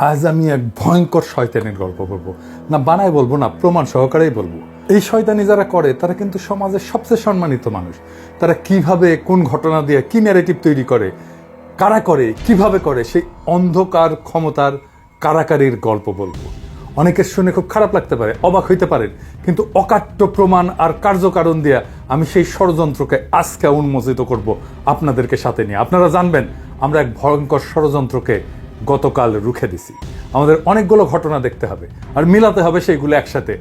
আজ আমি এক ভয়ঙ্কর শয়তানের গল্প বলবো, না বানায় বলবো না, প্রমাণ সহকারেই বলবো। এই শয়তানি যারা করে তারা কিন্তু সমাজের সবচেয়ে সম্মানিত মানুষ। তারা কিভাবে কোন ঘটনা দিয়ে কি ন্যারেটিভ তৈরি করে, কারা করে, কিভাবে করে, সেই অন্ধকার ক্ষমতার কারাকারির গল্প বলবো। অনেকের শুনে খুব খারাপ লাগতে পারে, অবাক হইতে পারেন, কিন্তু অকাট্য প্রমাণ আর কার্যকারণ দিয়ে আমি সেই ষড়যন্ত্রকে আজকে উন্মোচিত করব আপনাদেরকে সাথে নিয়ে। আপনারা জানবেন আমরা এক ভয়ঙ্কর ষড়যন্ত্রকে গতকাল রুখে দিছি। আমাদের অনেকগুলো ঘটনা দেখতে হবে আর মিলাতে হবে সেইগুলো একসাথে।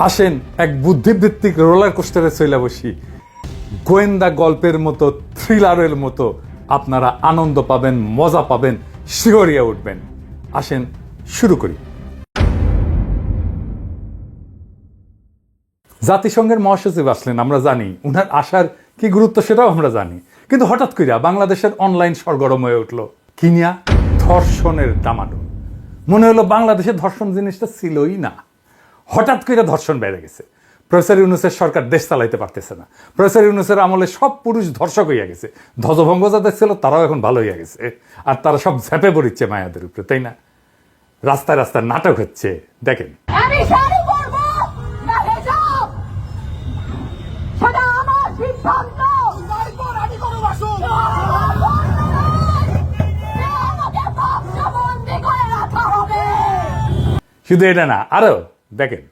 আসেন এক বুদ্ধিভিত্তিক রোলার কোস্টারে চলে বসি। গোয়েন্দা গল্পের মতো, থ্রিলারের মতো আপনারা আনন্দ পাবেন, মজা পাবেন, শিহরিয়া উঠবেন। আসেন শুরু করি। জাতিসংঘের মহাসচিব আসলেন, আমরা জানি উনার আসার কি গুরুত্ব সেটাও আমরা জানি, কিন্তু হঠাৎ কইরা বাংলাদেশের অনলাইন সরগরম হয়ে উঠলো কিনিয়া ধর্ষণের দামাডো। মনে হলো বাংলাদেশে ধর্ষণ জিনিসটা ছিলই না, হঠাৎ করে ধর্ষণ বেড়ে গেছে। প্রফেসর ইউনূসের সরকার দেশ চালাইতে পারতেছে না। প্রফেসর ইউনূসের আমলে সব পুরুষ ধর্ষক হইয়া গেছে, ধ্বজভঙ্গ যাদের ছিল তারাও এখন ভালো হইয়া গেছে, আর তারা সব ঝেপে পড়িচ্ছে মায়াদের উপরে, তাই না? রাস্তায় রাস্তায় নাটক হচ্ছে, দেখেন। শুধু এটা না, আরো দেখেন।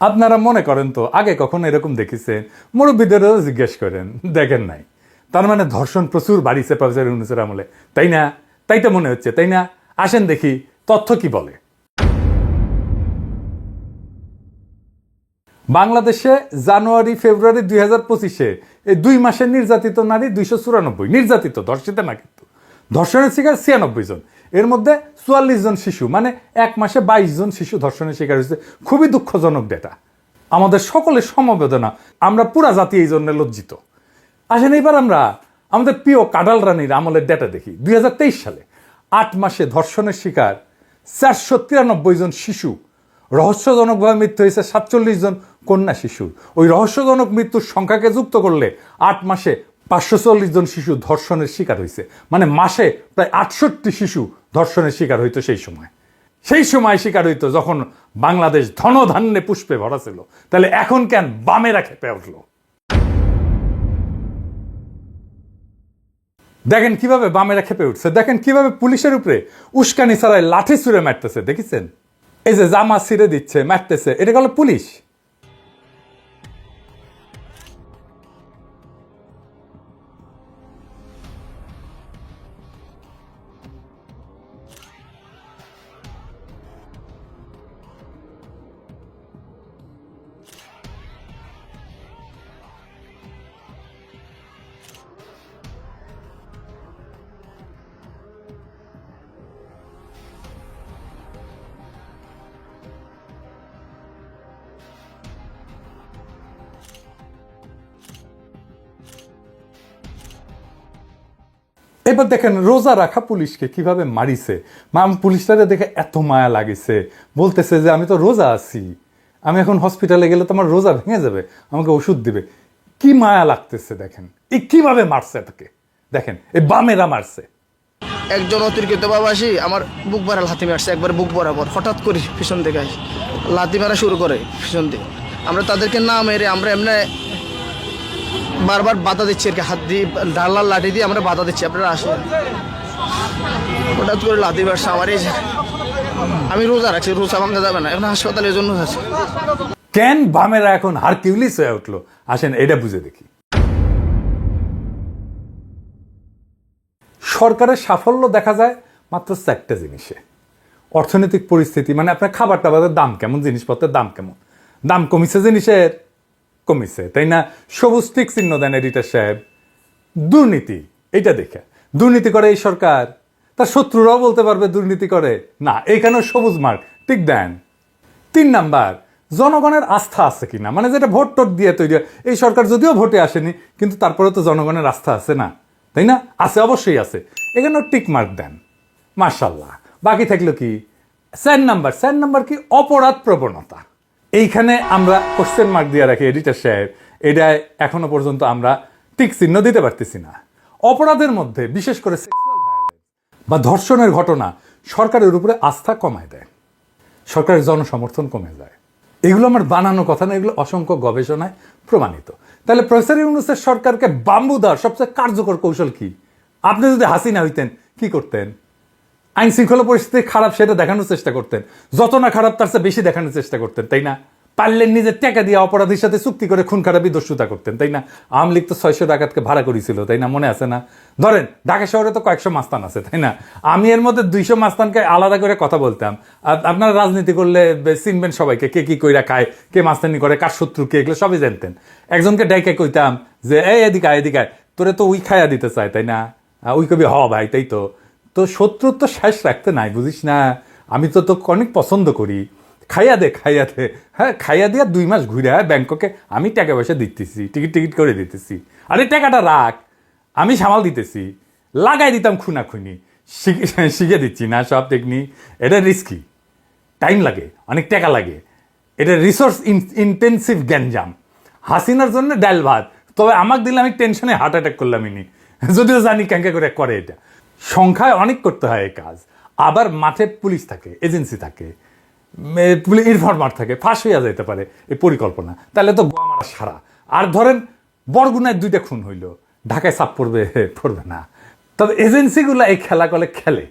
আপনারা মনে করেন তো আগে কখন এরকম দেখেছেন? মুরব্বীদেরও জিজ্ঞেস করেন, দেখেন নাই। তার মানে ধর্ষণ প্রচুর বাড়িছে প্রফেসর ইউনূসের আমলে, তাই না? তাই তো মনে হচ্ছে, তাই না? আসেন দেখি তথ্য কি বলে। বাংলাদেশে জানুয়ারি ফেব্রুয়ারি 2025-এ এই 2 মাসে নির্যাতিত নারী 294, নির্যাতিত, ধর্ষিত না, কিন্তু ধর্ষণের শিকার 96 জন। এর মধ্যে 44 জন শিশু, মানে 1 মাসে 22 জন শিশু ধর্ষণের শিকার হয়েছে। খুবই দুঃখজনক ডেটা, আমাদের সকলের সমবেদনা। আমরা পুরা জাতি এই জন্য লজ্জিত। আসেন এবার আমরা আমাদের প্রিয় কাডাল রানীর আমলের ডেটা দেখি। 2023 সালে 8 মাসে ধর্ষণের শিকার 493 জন শিশু, রহস্যজনকভাবে মৃত্যু হয়েছে 47 জন কন্যা শিশুর। ওই রহস্যজনক মৃত্যুর সংখ্যাকে যুক্ত করলে 8 মাসে 540 জন শিশু ধর্ষণের শিকার হয়েছে, মানে মাসে প্রায় 68 শিশু ধর্ষণের শিকার হইতো। সেই সময় শিকার হইতো যখন বাংলাদেশ ধনধান্যে পুষ্পে ভরা ছিল। তাহলে এখন কেন বামেরা খেপে উঠলো? দেখেন কিভাবে বামেরা খেপে উঠছে, দেখেন কিভাবে পুলিশের উপরে উস্কানি ছাড়াই লাঠি ছুঁড়ে মারতেছে, দেখেছেন? এই যে জামা ছিঁড়ে দিচ্ছে, মারতেছে, এটা হলো পুলিশ। এবার দেখেন রোজা রাখা পুলিশকে কিভাবে মারিছে। পুলিশটারে দেখে এত মায়া লাগিছে, বলতেছে যে আমি তো রোজা আছি, আমি এখন হসপিটালে গেলে তো আমার রোজা ভেঙে যাবে, আমাকে ওষুধ দিবে। কি মায়া লাগতেছে দেখেন, এই কিভাবে মারছে তাকে, দেখেন এই বামেরা মারছে। একজন অতিরিক্ত বাবাসী আমার বুক ভরা লাথি মারছে, একবার বুক বরাবর। হঠাৎ করে পিছন থেকে আসি লাথি মারা শুরু করে পিছন দিয়ে। আমরা তাদেরকে না মেরে আমরা এমনি বারবার বাধা দিচ্ছি আর কি, হাত দিয়ে ডালার লাঠি দিয়ে আমরা বাধা দিচ্ছি, আপনারা আসেন। হঠাৎ করে লাথি মারছে আমার। এই আমি রোজা রাখছি, রোজা ভাঙা যাবে না, এখন হাসপাতালের জন্য আছে। কেন বামেরা এখন হারকিউলিস হয়ে উঠলো? আসেন এটা বুঝে দেখি। সরকারের সাফল্য দেখা যায় মাত্র 4টা জিনিসে। অর্থনৈতিক পরিস্থিতি, মানে আপনার খাবার টাবারের দাম কেমন, জিনিসপত্রের দাম কেমন, দাম কমিছে জিনিসের, কমিছে, তাই না? সবুজ টিক চিহ্ন দেন এডিটর সাহেব। দুর্নীতি, এটা দেখে দুর্নীতি করে এই সরকার, তার শত্রুরাও বলতে পারবে দুর্নীতি করে না, এইখানেও সবুজ মার্ক টিক দেন। 3 নাম্বার, জনগণের আস্থা আছে কিনা, মানে যেটা ভোট টোট দিয়ে তৈরি। এই সরকার যদিও ভোটে আসেনি, কিন্তু তারপরে তো জনগণের আস্থা আছে না, তাই না? আছে, অবশ্যই আছে, এখানেও টিক মার্ক দেন, মাশাআল্লাহ। বাকি থাকলো কি, চার নাম্বার কি অপরাধ প্রবণতা। এইখানে আমরা কোশ্চেন মার্ক দিয়ে রাখি এডিটর সাহেব, এটা এখনো পর্যন্ত আমরা টিক চিহ্ন দিতে পারতেছি না। অপরাধের মধ্যে বিশেষ করে সেক্সুয়াল ভায়োলেন্স বা ধর্ষণের ঘটনা সরকারের উপরে আস্থা কমায় দেয়, সরকারের জনসমর্থন কমে যায়। এগুলো আমার বানানো কথা না, এগুলো অসংখ্য গবেষণায় প্রমাণিত। তাহলে প্রফেসর ইউনূসের সরকারকে বাম্বু দেওয়ার সবচেয়ে কার্যকর কৌশল কি? আপনি যদি হাসিনা হইতেন কি করতেন? আইন শৃঙ্খলা পরিস্থিতি খারাপ সেটা দেখানোর চেষ্টা করতেন, যত না খারাপ তার চেয়ে বেশি দেখানোর চেষ্টা করতেন, তাই না? পারলেন নিজের টাকা দিয়ে অপরাধীর সাথে চুক্তি করে খুন খারাপি দস্যুতা করতেন, তাই না? আওয়ামী লীগ তো 600 ডাকাতকে ভাড়া করেছিল, তাই না? মনে আছে না? ধরেন ঢাকা শহরে তো কয়েকশো মাস্তান আছে, তাই না? আমি এর মধ্যে 200 মাস্তানকে আলাদা করে কথা বলতাম। আর আপনারা রাজনীতি করলে চিনবেন সবাইকে, কে কি কইরা খায়, কে মাস্তানি করে, কার শত্রু কে, এগুলো সবই জানতেন। একজনকে ডাইকে কইতাম যে এই এদিকে এদিকে তোরে তো উই খায়া দিতে চায়, তাই না? উই কবি হ ভাই, তাই তো। তো শত্রুর তো শেষ রাখতে নাই, বুঝিস না? আমি তো তোকে অনেক পছন্দ করি, খাইয়া দে। হ্যাঁ, খাইয়া দিয়া 2 মাস ঘুরে ব্যাংককে আমি টাকা পয়সা দিতেছি, টিকিট করে দিতেছি। আরে টাকাটা রাখ, আমি সামাল দিতেছি, লাগাই দিতাম খুনাখুনি, শিখে দিচ্ছি না সব টেকনিক। এটা রিস্কি, টাইম লাগে, অনেক টাকা লাগে, এটা রিসোর্স ইন্টেন্সিভ গ্যাঞ্জাম। হাসিনার জন্য ডাল ভাত, তবে আমাকে দিলে আমি টেনশনে হার্ট অ্যাটাক করলাম ইনি, যদিও জানি ক্যাঙ্কা করে করে। এটা সংখ্যায় অনেক করতে হয় এই কাজ। আবার মাঠে পুলিশ থাকে, এজেন্সি থাকে, ইনফরমার থাকে, ফাঁস হইয়া যাইতে পারে এই পরিকল্পনা। তাহলে তো গোয়ামারা সারা। আর ধরেন বরগুনায় 2টা খুন হইল, ঢাকায় চাপ পড়বে না। তবে এজেন্সিগুলো এই খেলা করে খেলে।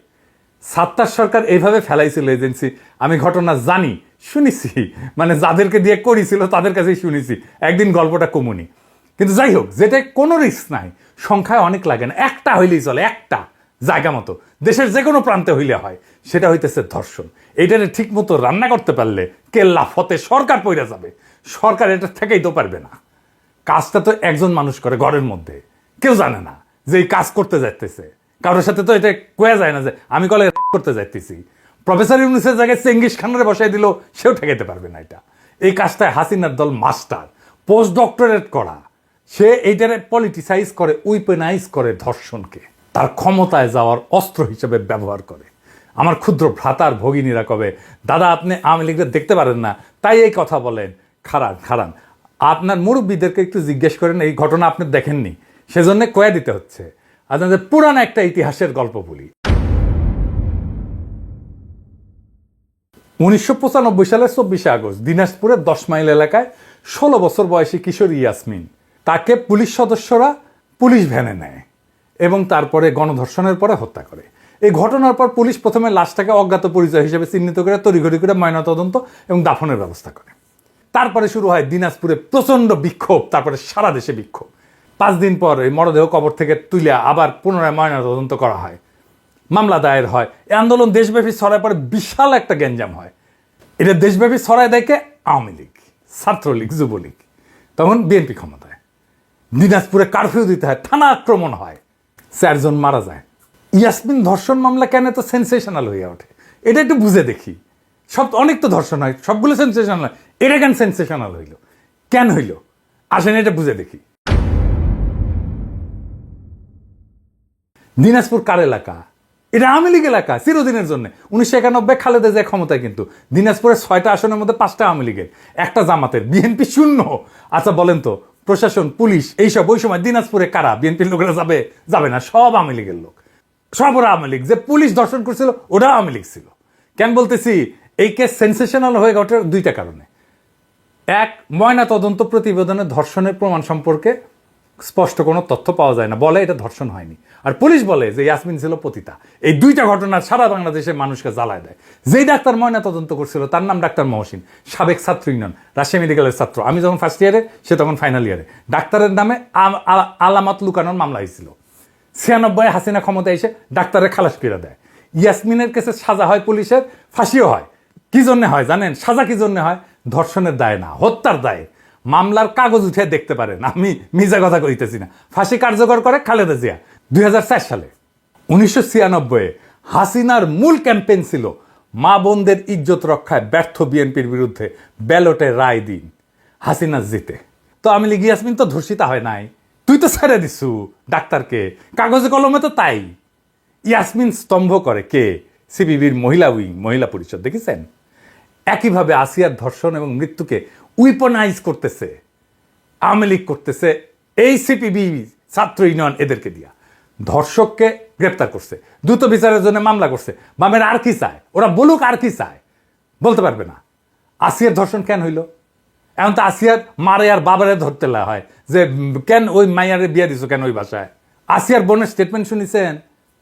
সাত্তার সরকার এইভাবে ফেলাইছিল এজেন্সি, আমি ঘটনা জানি, শুনেছি, মানে যাদেরকে দিয়ে করেছিল তাদের কাছেই শুনেছি, একদিন গল্পটা কমুনি। কিন্তু যাই হোক, যেটা কোনো রিস্ক নাই, সংখ্যায় অনেক লাগে না, একটা হইলেই চলে, একটা জায়গা মতো দেশের যে কোনো প্রান্তে হইলে হয়, সেটা হইতেছে ধর্ষণ। এইটারে ঠিক মতো রান্না করতে পারলে কেল্লা ফতে সরকার পইরা যাবে। সরকার এটা থেকেই তো পারবে না। কাজটা তো একজন মানুষ করে ঘরের মধ্যে, কেউ জানে না যে এই কাজ করতে যাইতেছে। কারোর সাথে তো এটা কোয়া যায় না যে আমি কলে করতে যাইতেছি। প্রফেসর ইউনূসের জায়গায় চেঙ্গিস খানের বসাই দিল, সেও ঠেকাইতে পারবে না এটা। এই কাজটায় হাসিনার দল মাস্টার, পোস্ট ডক্টরেট করা। সে এইটারে পলিটিসাইজ করে, উইপেনাইজ করে, ধর্ষণকে তার ক্ষমতায় যাওয়ার অস্ত্র হিসেবে ব্যবহার করে। আমার ক্ষুদ্র ভ্রাতার ভগিনীরা কবে, দাদা আপনি আওয়ামী লীগের দেখতে পারেন না, তাই এই কথা বলেন। খারান আপনার মুরব্বীদেরকে একটু জিজ্ঞেস করেন, এই ঘটনা আপনি দেখেননি, সেজন্য কয়ে দিতে হচ্ছে। আপনাদের পুরানো একটা ইতিহাসের গল্প বলি। 1995 সালের 24শে আগস্ট দিনাজপুরের 10 মাইল এলাকায় 16 বছর বয়সী কিশোরী ইয়াসমিন, তাকে পুলিশ সদস্যরা পুলিশ ভ্যানে নেয় এবং তারপরে গণধর্ষণের পরে হত্যা করে। এই ঘটনার পর পুলিশ প্রথমে লাশটাকে অজ্ঞাত পরিচয় হিসেবে চিহ্নিত করে তড়িঘড়ি করে ময়নাতদন্ত এবং দাফনের ব্যবস্থা করে। তারপরে শুরু হয় দিনাজপুরে প্রচণ্ড বিক্ষোভ, তারপরে সারা দেশে বিক্ষোভ। 5 দিন পর এই মরদেহ কবর থেকে তুলে আবার পুনরায় ময়নাতদন্ত করা হয়, মামলা দায়ের হয়। এই আন্দোলন দেশব্যাপী ছড়ায় পরে বিশাল একটা গ্যাঞ্জাম হয়। এটা দেশব্যাপী ছড়ায় দেখে আওয়ামী লীগ, ছাত্রলীগ, যুবলীগ, তখন বিএনপি ক্ষমতায়। দিনাজপুরে কারফিউ দিতে হয়, থানা আক্রমণ হয়, 4 জন মারা যায়। ইয়াসমিন ধর্ষণ মামলা কেন এত সেন্সেশনাল হয়ে ওঠে, এটা একটু বুঝে দেখি। অনেক তো ধর্ষণ হয়, সবগুলো সেন্সেশনাল হয়, এটা কেন সেন্সেশনাল হইল, কেন হইল, আসেন এটা বুঝে দেখি। দিনাজপুর কার এলাকা? এটা আওয়ামী লীগ এলাকা চিরদিনের জন্য। 1991 খালেদা জিয়া ক্ষমতায়, কিন্তু দিনাজপুরের 6টা আসনের মধ্যে 5টা আওয়ামী লীগের, একটা জামাতের, বিএনপি শূন্য। আচ্ছা বলেন তো, প্রশাসন, পুলিশ, এইসব ওই সময় দিনাজপুরে কারা? বিএনপির লোকেরা যাবে না, সব আওয়ামী লীগের লোক, সব ওরা আওয়ামী লীগ। যে পুলিশ ধর্ষণ করছিল ওরা আওয়ামী লীগ ছিল। কেন বলতেছি? এই কেস সেন্সেশনাল হয়ে ওঠার 2টা কারণে। এক, ময়না তদন্ত প্রতিবেদনে ধর্ষণের প্রমাণ সম্পর্কে স্পষ্ট কোনো তথ্য পাওয়া যায় না, বলে এটা ধর্ষণ হয়নি। আর পুলিশ বলে যে ইয়াসমিন ছিল পতিতা। এই 2টা ঘটনা সারা বাংলাদেশের মানুষকে জ্বালায় দেয়। যেই ডাক্তার ময়না তদন্ত করছিল তার নাম ডাক্তার মহসিন, সাবেক ছাত্র ইউনিয়ন, রাজশাহী মেডিকেলের ছাত্র। আমি যখন ফার্স্ট ইয়ারে, সে তখন ফাইনাল ইয়ারে। ডাক্তারের নামে আলামত লুকানোর মামলা হয়েছিল। 96 হাসিনা ক্ষমতায় এসে ডাক্তারের খালাস করে দেয়। ইয়াসমিনের কেসে সাজা হয়, পুলিশের ফাঁসিও হয়। কি জন্য হয় জানেন? সাজা কি জন্য হয়? ধর্ষণের দায় না, হত্যার দায়ে। মামলার কাগজ উঠে দেখতে পারেন, আমি মিজা কথা কইতেছি না। ফাঁসি কার্যকর করে খালেদা জিয়া 2004 সালে। 1996 হাসিনার মূল ক্যাম্পেইন ছিল মা বোনদের ইজ্জত রক্ষায় ব্যর্থ বিএনপির বিরুদ্ধে ব্যালটে রায় দিন, হাসিনা জিতে। তো আওয়ামী লীগ ইয়াসমিন তো ধর্ষিতা হয় নাই, তুই তো ছেড়ে দিছু ডাক্তারকে, কাগজে কলমে তো তাই। ইয়াসমিন স্তম্ভ করে কে? সিপিবির মহিলা উইং, মহিলা পরিষদ দেখেছেন? একইভাবে আসিয়ার ধর্ষণ এবং মৃত্যুকে উইপনাইজ করতেছে, আওয়ামী লীগ করতেছে, এই সিপিবি, ছাত্র ইউনিয়ন এদেরকে দিয়া ধর্ষককে গ্রেপ্তার করছে, দ্রুত বিচারের জন্য মামলা করছে। বামের আর কি চায়? ওরা বলুক আর কি চায়, বলতে পারবে না। আসিয়ার ধর্ষণ কেন হইল? এখন তো আসিয়ার মারে আর বাবারে ধরতে হয় যে কেন ওই মাইয়ারে বিয়া দিছো কেন ওই বাসায়। আসিয়ার বোনের স্টেটমেন্ট শুনেছেন?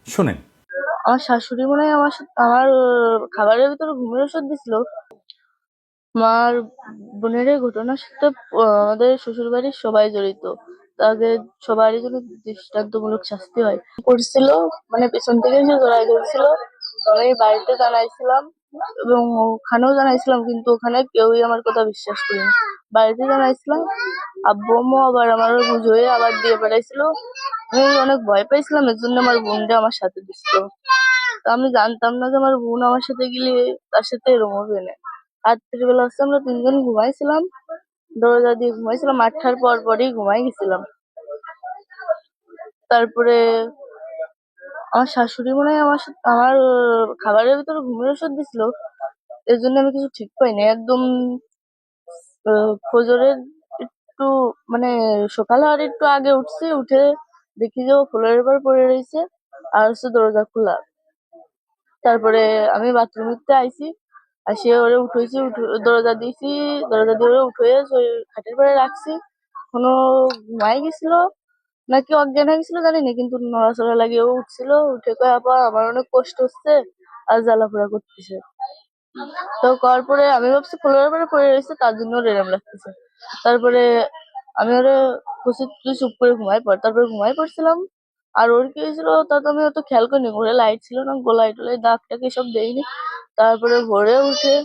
শুনেন। আমার শাশুড়ি মনে হয় আমার খাবারের ভিতরে ঘুমের ওষুধ দিছিল। আমার বোনের এই ঘটনার সাথে আমাদের শ্বশুর বাড়ির সবাই জড়িত, তাদের সবারই জন্য দৃষ্টান্তমূলক শাস্তি হয়। করছিল মানে পেছন থেকে যে জড়াই ধরছিল, আমি বাড়িতে জানাইছিলাম এবং ওখানেও জানাইছিলাম, কিন্তু ওখানে কেউই আমার কথা বিশ্বাস করেনি। বাড়িতে জানাইছিলাম, আব্বু আম্মু আবার আমার বুঝ হয়ে আবার দিয়ে পাঠাইছিল। আমি অনেক ভয় পাইছিলাম, এর জন্য আমার বোনটা আমার সাথে দিছিল। তো আমি জানতাম না যে আমার বোন আমার সাথে গেলে তার সাথে এরকম হবে না। রাত্রিবেলা হচ্ছে আমরা তিনজন ঘুমাইছিলাম, দরজা দিয়ে ঘুমাইছিলাম, 8টার পর পরই ঘুমাই গেছিলাম। তারপরে আমার শাশুড়ি মনে হয় আমার খাবারের ভিতরে ঘুমের ওষুধ দিছিল, এর জন্য আমি কিছু ঠিক পাইনি একদম। ফজরের একটু মানে সকাল হওয়ার একটু আগে উঠছি, উঠে দেখি যে ও ফ্লোরের উপর পড়ে রয়েছে আর হচ্ছে দরজা খোলা। তারপরে আমি বাথরুমে আইছি, আসে ওরে উঠেছি, দরজা দিয়েছি, দরজা দিয়ে ওরে উঠে ওই খাটের পরে রাখছি। কোনো ঘুমাই গেছিল নাকি অজ্ঞান হয়ে গেছিল জানি না, কিন্তু নড়াচড়া লাগিয়ে ও উঠছিল। উঠে কয়ে আপা আমার অনেক কষ্ট হচ্ছে আর জ্বালাপোড়া করতেছে। তো করার পরে আমি ভাবছি ফ্লোরের পরে পড়ে রয়েছে তার জন্য ওর এরম লাগতেছে। তারপরে আমি ওরে বসে তুই চুপ করে ঘুমাই পড়, তারপরে ঘুমাই পড়ছিলাম। আর ওর কি হয়েছিল তা তো আমি অত খেয়াল করিনি, ঘরে লাইট ছিল না, গোলায় টোলায় দাগ টাক এসব দেয়নি। তারপরে ভোরে উঠে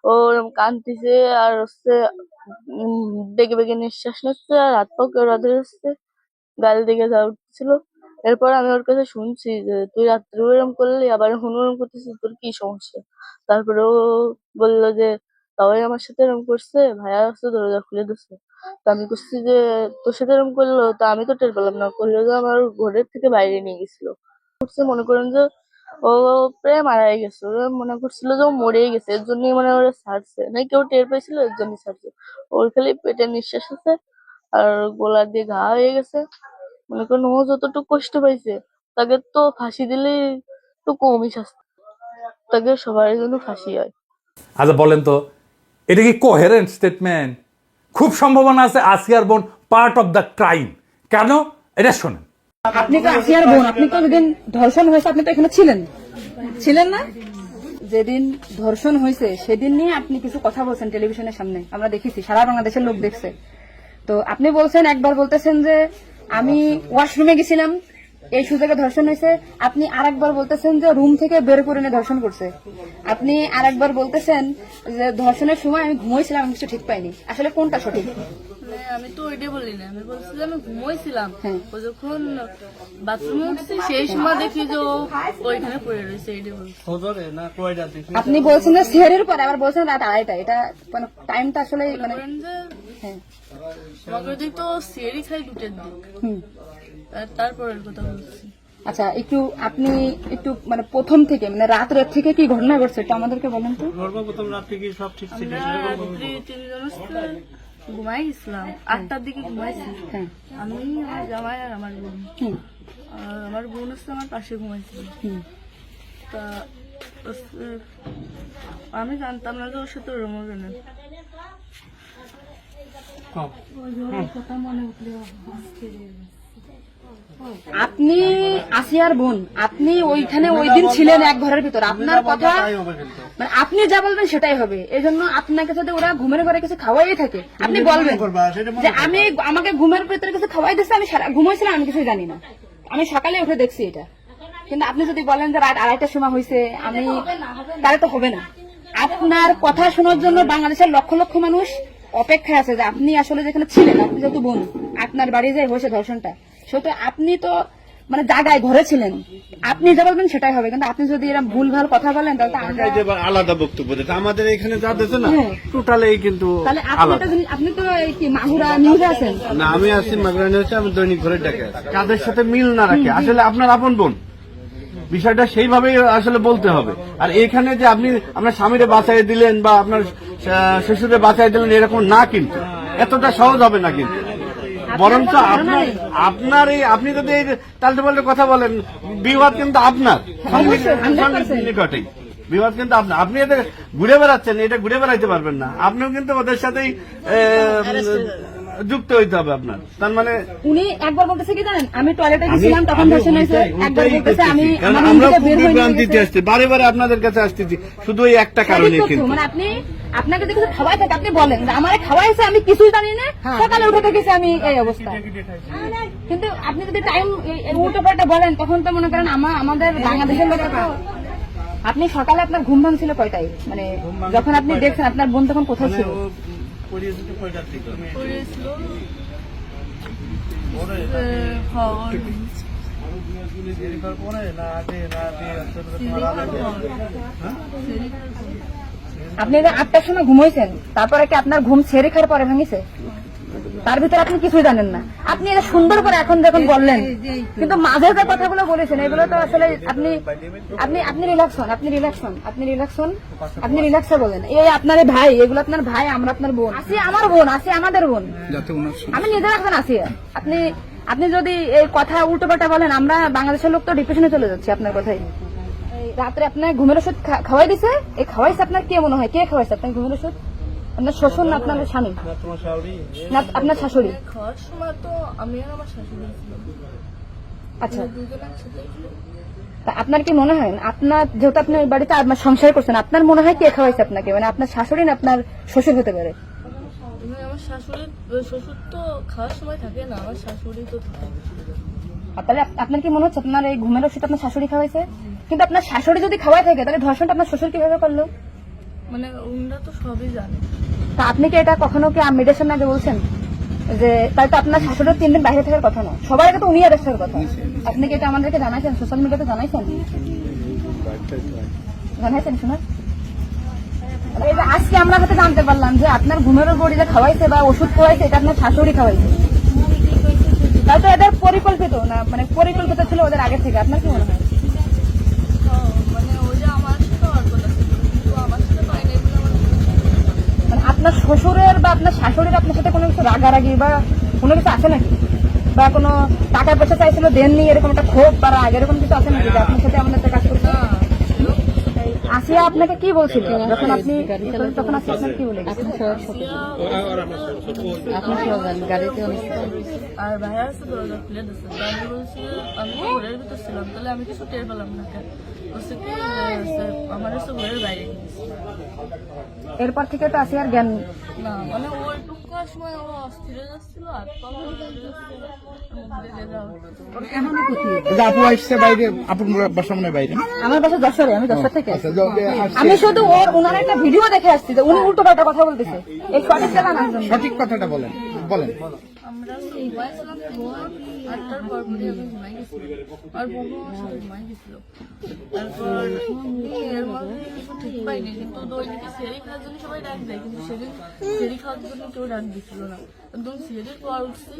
ও ওরম কাঁদতেছে আর হচ্ছে বেগে বেগে নিঃশ্বাস নিচ্ছে আর হাত পা কেউ রাধে হচ্ছে, গাল দিকে যা উঠছিল। এরপর আমি ওর কাছে শুনছি যে তুই রাত্রে এরম করলি, আবার এখন ওরম করতেছিস, তোর কি সমস্যা? তারপরে ও বললো যে সবাই আমার সাথে এরম করছে, ভাইয়া আসছে দরজা খুলে দিচ্ছে। তো আমি করছি যে তোর সাথে এরম করলো, তা আমি তো টের পেলাম না, করলো যে আমার ঘরের থেকে বাইরে নিয়ে গেছিল। করছে মনে করেন যে ও প্রায় মারাই গেছে, ওরা মনে করছিল যে ও মরেই গেছে, এর জন্যই মানে ওরা ছাড়ছে না, কেউ টের পেয়েছিল এর জন্য ছাড়ছে। ওর খালি পেটে নিঃশ্বাস আছে আর গোলার দিয়ে ঘা হয়ে গেছে। মনে করেন ও যতটুকু কষ্ট পাইছে তাকে তো ফাঁসি দিলেই তো কমই শাস্তি, তাকে সবার জন্য ফাঁসি হয়। আচ্ছা বলেন তো, এটা কি কোহেরেন্ট স্টেটমেন্ট? খুব সম্ভাবনা আছে আসিয়ার বোন পার্ট অফ দ্য ক্রাইম। কেন? এটা শোনেন। আপনি তো আসিয়ার বোন, আপনি তো যেদিন ধর্ষণ হয়েছে আপনি তো এখানে ছিলেন না? যেদিন ধর্ষণ হয়েছে সেদিন নিয়ে আপনি কিছু কথা বলছেন টেলিভিশনের সামনে, আমরা দেখেছি, সারা বাংলাদেশের লোক দেখছে। তো আপনি বলছেন, একবার বলতেছেন যে আমি ওয়াশরুমে গেছিলাম এই সুযোগে ধর্ষণ হয়েছে, আপনি আরেকবার বলতেছেন যে রুম থেকে বের করে নিয়ে ধর্ষণ করছে, আপনি আরেকবার বলতেছেন যে ধর্ষণের সময় আমি ঘুমোইছিলাম, আমি কিছু ঠিক পাইনি। আসলে কোনটা সঠিক? আমি তো ওইটাই বলি না, আমি বলছি যে আমি ঘুমোইছিলাম, হ্যাঁ। ও যখন বাথরুমে উঠছি সেই সময় দেখি যে ও ওইখানে পড়ে রয়েছে, এইটাই বলছি। আপনি বলছেন যে সেহরের পরে, আবার বলছেন রাত 2:30। এটা মানে টাইমটা আসলে মানে বলেন যে হ্যাঁ। আমাকে দিক তো সিয়ারি খাই 2টার দিক, হুম। তারপরের কথা বলছি। আচ্ছা, আপনি একটু মানে প্রথম থেকে মানে রাত থেকে কি ঘটনা ঘটছে একটু আমাদেরকে বলেন তো। সর্বপ্রথম রাত থেকে সব ঠিক ছিল। আমরা রাত্রি 3 জন হচ্ছে ঘুমাই গেছিলাম, 8টার দিকে ঘুমাইছি। হ্যাঁ। আমি, আমার জামাই আর আমার বোন। হুম। আর আমার বোন হচ্ছে আমার পাশে ঘুমাইছিল। হুম। তা হচ্ছে আমি জানতাম না যে ওর সাথে ওরম হবে না। আপনি আসিয়ার বোন, আপনি ওইখানে ওই দিন ছিলেন এক ঘরের ভিতর, আপনার কথা মানে আপনি যা বলবেন সেটাই হবে। এই জন্য আপনাকে যদি ওরা ঘুমের ঘরে কিছু খাওয়াই থাকে আপনি বলবেন যে আমাকে ঘুমের ভিতরে কিছু খাওয়াই দিচ্ছে, আমি ঘুমাইছিলাম, আমি কিছু জানি না, আমি সকালে উঠে দেখছি এটা। কিন্তু আপনি যদি বলেন যে রাত 2:30টার সময় হয়েছে, আমি তাহলে তো হবে না। আপনার কথা শোনার জন্য বাংলাদেশের লক্ষ লক্ষ মানুষ অপেক্ষায় আছে যে আপনি আসলে যেখানে ছিলেন, আপনি যেহেতু বোন, আপনার বাড়ি যে হয়েছে ধর্ষণটা, সেহেতু আপনি তো মানে জায়গায় ঘরে ছিলেন, আপনি যা বলবেন সেটাই হবে। কিন্তু আপনি যদি এরকম ভুলভাল কথা বলেন তাহলে তো আমরা আলাদা বক্তব্য দিতে, আমাদের এখানে যা দিতে না টোটালি কিন্তু তাহলে আপনি তো এই কি মাগুরা নিউজে আছেন না। আমি আছি মাগরানি হচ্ছে, আমি দৈনিক ঘরে ডাকে কাদের সাথে মিল না রাখে। আসলে আপনার আপন বোন বিষয়টা সেইভাবে আসলে বলতে হবে। আর এখানে যে আপনি আপনার স্বামীরে বাঁচাই দিলেন বা আপনার শ্বশুরে বাঁচাই দিলেন এরকম না, কিন্তু এতটা সহজ হবে না কিন্তু। বরঞ্চ আপনার এই আপনি যদি এই তালটে পাল্টে কথা বলেন, বিবাদ কিন্তু আপনার নিকটেই, বিবাদ কিন্তু আপনার। আপনি এদের ঘুরে বেড়াচ্ছেন, এটা ঘুরে বেড়াইতে পারবেন না। আপনিও কিন্তু ওদের সাথেই যুক্ত হইতে হবে আপনার। তার মানে উনি একবার বলতেছে কি জানেন, আমি টয়লেটে গেছিলাম তখন ধর্ষণ হয়েছে, একবার বলতেছে আমি আমার রুম আমরা থেকে বের হয়ে বিভ্রান্তিতে আসছি, বারে বারে আপনাদের কাছে আসতেছি শুধু এই একটা কারণে কিন্তু। মানে আপনি আপনাকে দেখে খাওয়াই থাকে, আপনি বলেন যে আমার খাওয়াইছে আমি কিছুই জানি না, সকালে উঠে দেখেছি আমি এই অবস্থা। কিন্তু আপনি যদি টাইম উল্টো পাল্টা বলেন তখন তো মনে করেন আমাদের বাংলাদেশের লোকের আপনি সকালে আপনার ঘুম ভাঙছিল কয়টায়, মানে যখন আপনি দেখছেন আপনার বোন তখন কোথায় ছিল? পড়েছিল আপনি 8টার সময় ঘুমাইছেন, তারপরে কি আপনার ঘুম ছেড়ে খাওয়ার পরে ভাঙিছে? তার ভিতরে আপনি কিছুই জানেন না। আপনি এটা সুন্দর করে এখন যখন বললেন, কিন্তু মাঝে যে কথাগুলো বলেছেন এগুলো তো আসলে আপনি আপনি আপনি রিল্যাক্স হন, আপনি রিল্যাক্স হন, আপনি রিল্যাক্স হন, আপনি রিল্যাক্সে বলেন। এই আপনার ভাই, এগুলো আপনার ভাই, আমরা আপনার বোন, আসি আমার বোন, আসি আমাদের বোন, আমি নিজের এখন আসি। আপনি আপনি যদি এই কথা উল্টো পাল্টা বলেন, আমরা বাংলাদেশের লোক তো ডিপ্রেশনে চলে যাচ্ছি আপনার কথাই। রাত্রে আপনার ঘুমের ওষুধ খাওয়াই দিছে, এই খাওয়াইছে আপনার কে মনে হয়, কে খাওয়াইছে আপনার ঘুমের ওষুধ? আপনার শ্বশুর না আপনার স্বামী না আপনার শাশুড়ি? খাওয়ার সময় তো আমি আর আমার শাশুড়ি ছিলাম, আচ্ছা, দুজন একসাথে ছিল। তা আপনার কি মনে হয়, আপনার যেহেতু আপনি ওই বাড়িতে আপনার সংসার করছেন, আপনার মনে হয় কে খাওয়াইছে আপনাকে? মানে আপনার শাশুড়ি না আপনার শ্বশুর হতে পারে? আমার শাশুড়ি, শ্বশুর তো খাওয়ার সময় থাকে না, আমার শাশুড়ি তো থাকে। আর তাহলে আপনার কি মনে হচ্ছে আপনার এই ঘুমের ওষুধ আপনার শাশুড়ি খাওয়াইছে? কিন্তু আপনার শাশুড়ি যদি খাওয়াই থাকে তাহলে ধর্ষণটা আপনার শ্বশুর কিভাবে করলো? মানে ওনারা তো সবই জানে। তা আপনি কি এটা কখনো কি মিডিয়ার সামনে আগে বলছেন যে তাই তো আপনার শাশুড়ির 3 দিন বাইরে থাকার কথা না, সবার আগে তো উনি অ্যারেস্ট হওয়ার কথা? আপনি কি এটা আমাদেরকে জানাইছেন, সোশ্যাল মিডিয়াতে জানাইছেন? জানাইছেন শোনা? এই যে আজকে আমরা হয়তো জানতে পারলাম যে আপনার ঘুমের বড়ি যে খাওয়াইছে বা ওষুধ খাওয়াইছে এটা আপনার শাশুড়ি খাওয়াইছে, তাই তো এদের পরিকল্পিত না, মানে পরিকল্পিত ছিল ওদের আগে থেকে। আপনার কি মনে হয়? মানে ওই যে আমার সাথে আর কথা ছিল, কিন্তু আমার সাথে পাই নাই বলে আমার মানে আপনার শ্বশুরের বা আপনার শাশুড়ির আপনার সাথে কোনো কিছু রাগারাগি বা কোনো কিছু আছে নাকি, বা কোনো টাকা পয়সা চাইছিল দেননি, এরকম একটা ক্ষোভ বা রাগ এরকম কিছু আছে নাকি যে আপনার সাথে আমাদের একটা কাজ করছে? আসিয়া আপনাকে কি বলছিল যখন আপনি তখন আসিয়া আপনার কি বলে আর ভাইয়া আছে দরজা খুলে দিচ্ছে, আমি বলছি আমি তো ঘরের ভিতর ছিলাম, তাহলে আমি কিছু টের পেলাম না কেন? বলছে কি আমার হচ্ছে ঘরের বাইরে গিয়েছে। এরপর থেকে তো আসিয়ার জ্ঞান না মানে ওই টুকার সময় ও অস্থির হয়ে যাচ্ছিল, আর আপু আসছে বাইরে, আপুর বাসা মনে হয় বাইরে। আমার বাসা যশোরে, আমি যশোর থেকে আমি শুধু ওনার একটা ভিডিও দেখে আসছি যে উনি উল্টো পাল্টা কথা বলতেছে, এই সঠিক জানা না। সঠিক কথাটা বলেন বলেন। আমরা ঘুমাইছিলাম, 8টার পর পরে আমি ঘুমাই গেছিলাম, আর বউ আমার সাথে ঘুমাই গেছিল। তারপর এর মধ্যে কিছু ঠিক পাইনি, কিন্তু দৈনিকে সেরি খাওয়ার জন্য সবাই ডাক দেয়, কিন্তু সেদিন সেরি খাওয়ার জন্য কেউ ডাক দিচ্ছিল না। একদম সেরির পর উঠছি,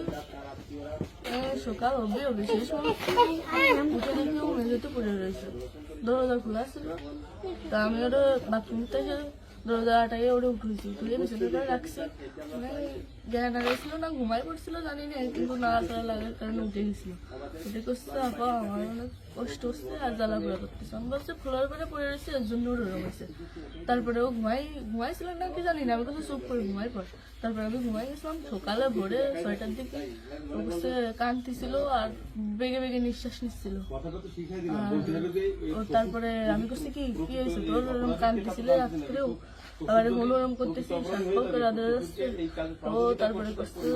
সকাল অব্দি সেই সময় উঠে দেখি ও মেঝেতে পড়ে রয়েছে, দরজা খোলা ছিল। তা আমি ওটা বাথরুম থেকে দরজাটাকে ওটা উঠেছি, তুলে বিছানাটা রাখছি, মানে জ্ঞান হারাইছিল না ঘুমাই পড়ছিল জানি না, কিন্তু নাড়াচাড়া লাগার কারণে উঠে গেছিল। উঠে করছে আপা আমার অনেক কষ্ট হচ্ছে আর জ্বালা পোড়া করতেছে, আমি বলছি ফ্লোর পরে পড়ে রয়েছে এর জন্য ওরকম হয়েছে। তারপরে ও ঘুমাইছিল না কি জানি না, আমি কাছে চুপ করে ঘুমাই পড়। তারপরে আমি ঘুমাই গেছিলাম, সকালে ভোরে 6টার দিকে অবশ্যই কাঁদতেছিল আর বেগে বেগে নিঃশ্বাস নিচ্ছিল। তারপরে আমি করছি কি কি হয়েছে তোর, ওরকম কাঁদতেছিল রাত্রেও, আবার ওরম করতেছি, সাতফল করে আদর যাচ্ছে ও। তারপরে করছে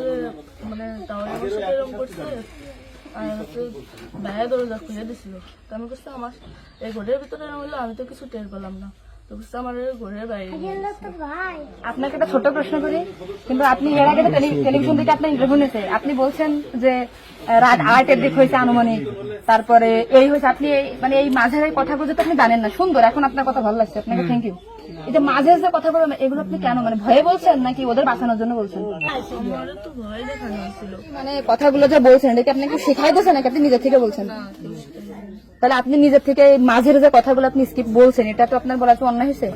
মানে তাও আমার সাথে এরকম করছে, আর হচ্ছে ভাইয়া দরজা খুলে দিছিল। তো আমি করছি আমার এই ঘরের ভিতরে এরকম হলো, আমি তো কিছু টের পেলাম না, তো করছে আমার ঘরের বাইরে। আপনাকে একটা ছোট প্রশ্ন করি, কিন্তু আপনি এর আগে টেলিভিশন থেকে আপনার ইন্টারভিউ নিয়েছে, আপনি বলছেন যে রাত 8-এর দিক হয়েছে আনুমানিক, তারপরে এই হয়েছে, আপনি মানে এই মাঝের এই কথাগুলো তো আপনি জানেন না। সুন্দর, এখন আপনার কথা ভালো লাগছে, আপনাকে থ্যাংক ইউ। এই যে মাঝে যে কথা বলেন এগুলো আপনি কেন, মানে ভয়ে বলছেন নাকি ওদের বাঁচানোর জন্য বলছেন? আমার তো ভয় দেখানো হয়েছিল, মানে কথাগুলো যে বলছেন এটা কি আপনি শেখাই দিয়েছেন নাকি আপনি নিজের থেকে বলছেন? না কেউ শিখায়নি। তাহলে আপনি নিজের থেকে এই মাঝের যে কথাগুলো আপনি স্কিপ বলছেন, এটা তো আপনার বলা তো অন্যায় হয়েছে।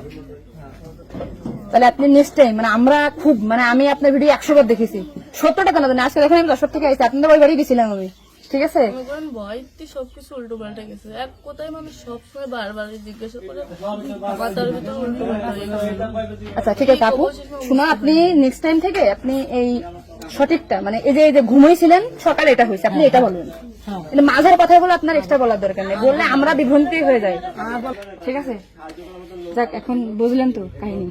তাহলে আপনি নেক্সট টাইম, মানে আমরা খুব, মানে আমি আপনার ভিডিও 100 বার দেখেছি, 70 টাকা না জানি, আজকে দেখেন আমি 10 থেকে আইছি, আপনাদের ওই বাড়ি গেছিলাম আমি, ঠিক আছে। মনে করেন ভয়তে সবকিছু উল্টো পাল্টে গেছে। এক কথায় মানুষ সবসময় বারবার জিজ্ঞাসা করে মাথার ভিতর উল্টো পাল্টা হয়ে গেছে। আচ্ছা ঠিক আছে আপু, শোনো, আপনি নেক্সট টাইম থেকে আপনি এই সঠিকটা, মানে এই যে ঘুমাইছিলেন সকালে এটা হয়েছে, আপনি এটা বলবেন। কিন্তু মাঝের কথাগুলো আপনার এক্সট্রা বলার দরকার নেই, বললে আমরা বিভ্রান্তি হয়ে যাই, ঠিক আছে। যাক, এখন বুঝলেন তো কাহিনী।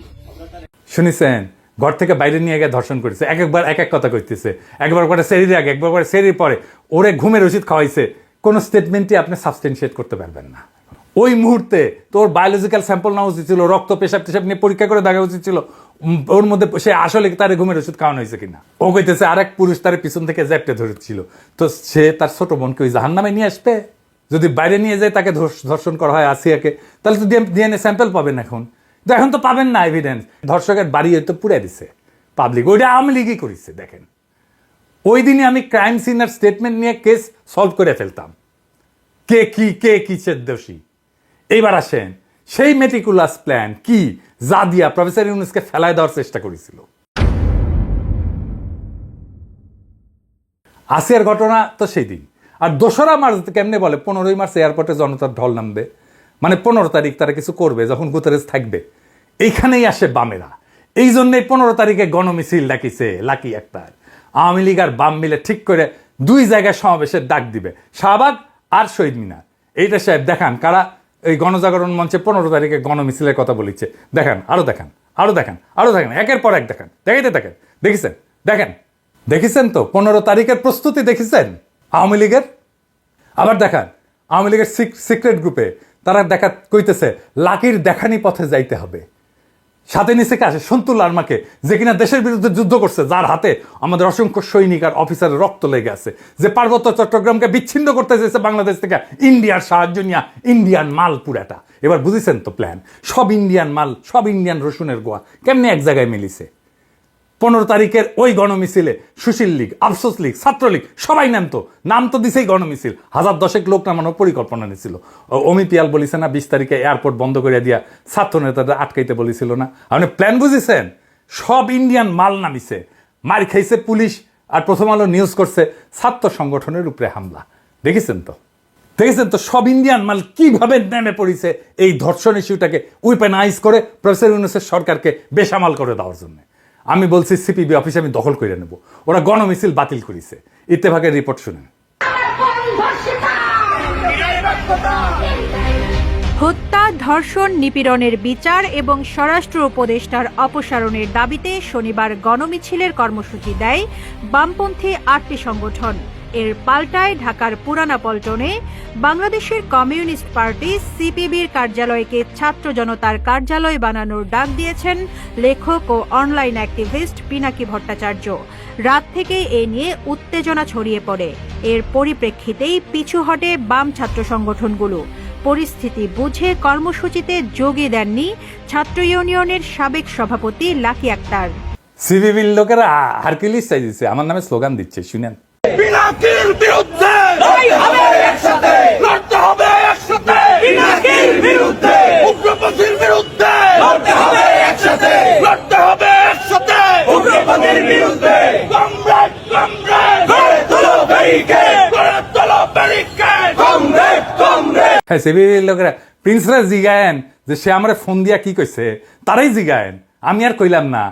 শুনেছেন, ঘর থেকে বাইরে নিয়ে গিয়ে ধর্ষণ করেছে, একবার এক এক কথা কইতেছে, একবার করে সেরির আগে, একবার করে সেরির পরে, ওরে ঘুমের ওষুধ খাওয়াইছে। কোন স্টেটমেন্টই আপনি সাবস্টেন্সিয়েট করতে পারবেন না। ওই মুহূর্তে তোর বায়োলজিক্যাল স্যাম্পল নেওয়া উচিত ছিল, রক্ত পেশাব টেশাব নিয়ে পরীক্ষা করে দেখা উচিত ছিল ওর মধ্যে সে আসলে তার ঘুমের ওষুধ খাওয়ানো হয়েছে কিনা। ও কইতেছে আরেক পুরুষ তার পিছন থেকে জ্যাপটে ধরেছিল, তো সে তার ছোট বোনকে ওই জাহান্নামে নিয়ে আসবে। যদি বাইরে নিয়ে যায় তাকে ধর্ষণ করা হয় আসিয়াকে, তাহলে তো ডিএনএ স্যাম্পল পাবেন এখন, তো এখন তো পাবেন না এভিডেন্স। ধর্ষকের বাড়ি হয়তো পুড়ে দিছে পাবলিক, ওইটা আওয়ামী লীগই করেছে। দেখেন, ওই দিনে আমি ক্রাইম সিনার স্টেটমেন্ট নিয়ে কেস সলভ করে ফেলতাম, কে কিসের দোষী। এইবার আসেন, সেই মেটিকুলাস প্ল্যান কি যা দিয়া প্রফেসর ইউনুসকে ফেলায় দেওয়ার চেষ্টা করেছিল। আসিয়ার ঘটনা তো সেই দিন। আর 2রা মার্চ কেমনে বলে 15ই মার্চ এয়ারপোর্টে জনতার ঢল নামবে, মানে 15 তারিখ তারা কিছু করবে যখন গুতেরেস থাকবে। এইখানেই আসে বামেরা, এই জন্যই 15 তারিখে গণমিছিল ডাকিছে লাকি আক্তার। আওয়ামী লীগ আর বাম মিলে ঠিক করে 2 জায়গায় সমাবেশের ডাক দিবে, শাহবাগ আর শহীদ মিনার। এইটা সাহেব দেখান কারা এই গণজাগরণ মঞ্চে 15 তারিখে গণমিছিলের কথা বলেছে। দেখান, আরো দেখান, আরো দেখান, আরো দেখান, একের পর এক দেখান, দেখাইতে দেখেন। দেখেছেন, দেখেছেন তো 15 তারিখের প্রস্তুতি দেখেছেন আওয়ামী লীগের। আবার দেখান আওয়ামী লীগের সিক্রেট গ্রুপে তারা দেখা কইতেছে লাকির দেখানি পথে যাইতে হবে। সাথে নিচে আসে সন্তুল আর্মাকে, যে কিনা দেশের বিরুদ্ধে যুদ্ধ করছে, যার হাতে আমাদের অসংখ্য সৈনিক আর অফিসারের রক্ত লেগে আছে, যে পার্বত্য চট্টগ্রামকে বিচ্ছিন্ন করতে চেয়েছে বাংলাদেশ থেকে ইন্ডিয়ার সাহায্য নিয়ে, ইন্ডিয়ান মাল পুরাটা। এবার বুঝেছেন তো প্ল্যান, সব ইন্ডিয়ান মাল, সব ইন্ডিয়ান রসুনের গোয়া কেমনি এক জায়গায় মিলিছে। 15 তারিখের ওই গণমিছিলে সুশীল লীগ, আফসোস লীগ, ছাত্রলীগ সবাই নাম তো দিছেই গণমিছিল, 1010 লোক নামানোর পরিকল্পনা নিয়েছিল। অমি পিয়াল বলিছে না 20 তারিখে এয়ারপোর্ট বন্ধ করে দিয়া ছাত্র নেতাদের আটকাইতে বলেছিল না। আপনি প্ল্যান বুঝেছেন, সব ইন্ডিয়ান মাল নামিছে, মার খাইছে পুলিশ। আর প্রথম আলো নিউজ করছে ছাত্র সংগঠনের উপরে হামলা। দেখেছেন তো সব ইন্ডিয়ান মাল কিভাবে নেমে পড়েছে এই ধর্ষণ ইস্যুটাকে উইপেনাইজ করে প্রফেসর ইউনূসের সরকারকে বেসামাল করে দেওয়ার জন্য। আমি বলছি সিপিবি অফিসে আমি দখল করে নেব, ওরা গণমিছিল বাতিল করেছে। ইত্তেফাকের রিপোর্ট শুনেন। হত্যা, ধর্ষণ, নিপীড়নের বিচার এবং স্বরাষ্ট্র উপদেষ্টার অপসারণের দাবিতে শনিবার গণমিছিলের কর্মসূচি দেয় বামপন্থী 8টি সংগঠন। এর পাল্টায় ঢাকার পুরানা পল্টনে বাংলাদেশের কমিউনিস্ট পার্টি সিপিবির কার্যালয়কে ছাত্র জনতার কার্যালয় বানানোর ডাক দিয়েছেন লেখক ও অনলাইন অ্যাক্টিভিস্ট পিনাকি ভট্টাচার্য। রাত থেকেই এ নিয়ে উত্তেজনা ছড়িয়ে পড়ে। এর পরিপ্রেক্ষিতেই পিছু হটে বাম ছাত্র সংগঠনগুলো। পরিস্থিতি বুঝে কর্মসূচিতে যোগই দেননি ছাত্র ইউনিয়নের সাবেক সভাপতি লাকি আক্তার। সিপিবির লোকেরা হারকিউলিস চাইছে, আমার নামে স্লোগান দিচ্ছে, শুনেন। পিনাকির বিরুদ্ধে লড়তে হবে একসাথে, লড়তে হবে একসাথে, পিনাকির বিরুদ্ধে, উগ্রপন্থীর বিরুদ্ধে লড়তে হবে একসাথে, লড়তে হবে একসাথে, উগ্রপন্থীর বিরুদ্ধে। কমরেড গড়ে তোলো ব্যারিকেড, গড়ে তোলো ব্যারিকেড, কমরেড। হ্যাঁ, সিপিবির লোকেরা প্রিন্সরা জিগায়েন যে সে আমরা ফোন দিয়া কি কইছে, তারাই জিগায়েন, আমি আর কইলাম না।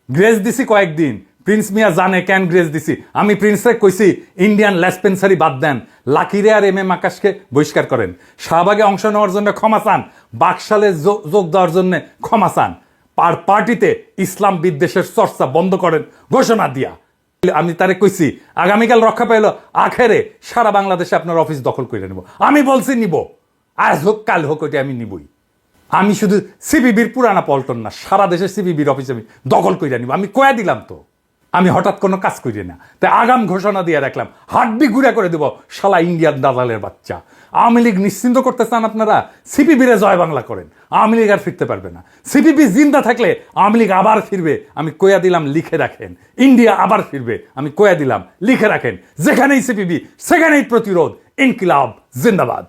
গ্রেস দিছি কয়েকদিন, প্রিন্স মিয়া জানে কেন গ্রেস দিছি। আমি প্রিন্সরে কইছি ইন্ডিয়ান লেসপেন্সারি বাদ দেন, লাকিরে আর এম আকাশকে বহিষ্কার করেন, শাহবাগে অংশ নেওয়ার জন্য ক্ষমা চান, বাকশালে যোগ দেওয়ার জন্য ক্ষমা চান, পার্টিতে ইসলাম বিদ্বেষের চর্চা বন্ধ করেন ঘোষণা দিয়া। আমি তারে কইছি আগামীকাল রক্ষা পাইল আখেরে সারা বাংলাদেশে আপনার অফিস দখল করে নেব। আমি বলছি নিব, আজ হোক কাল হোক, ওইটা আমি নিবই। আমি শুধু সিপিবির পুরানা পল্টন না, সারা দেশের সিপিবির অফিস আমি দখল করে নিব। আমি কয়া দিলাম তো, আমি হঠাৎ কোনো কাজ করি না, তাই আগাম ঘোষণা দিয়ে রাখলাম, হাড্ডি গুঁড়া করে দেব শালা ইন্ডিয়ান দালালের বাচ্চা। আওয়ামী লীগ নিশ্চিন্ত করতে চান আপনারা, সিপিবিরে জয় বাংলা করেন, আওয়ামী লীগ আর ফিরতে পারবে না। সিপিবি জিন্দা থাকলে আওয়ামী লীগ আবার ফিরবে, আমি কয়া দিলাম, লিখে রাখেন। ইন্ডিয়া আবার ফিরবে, আমি কয়া দিলাম, লিখে রাখেন। যেখানেই সিপিবি সেখানেই প্রতিরোধ। ইনকিলাব জিন্দাবাদ।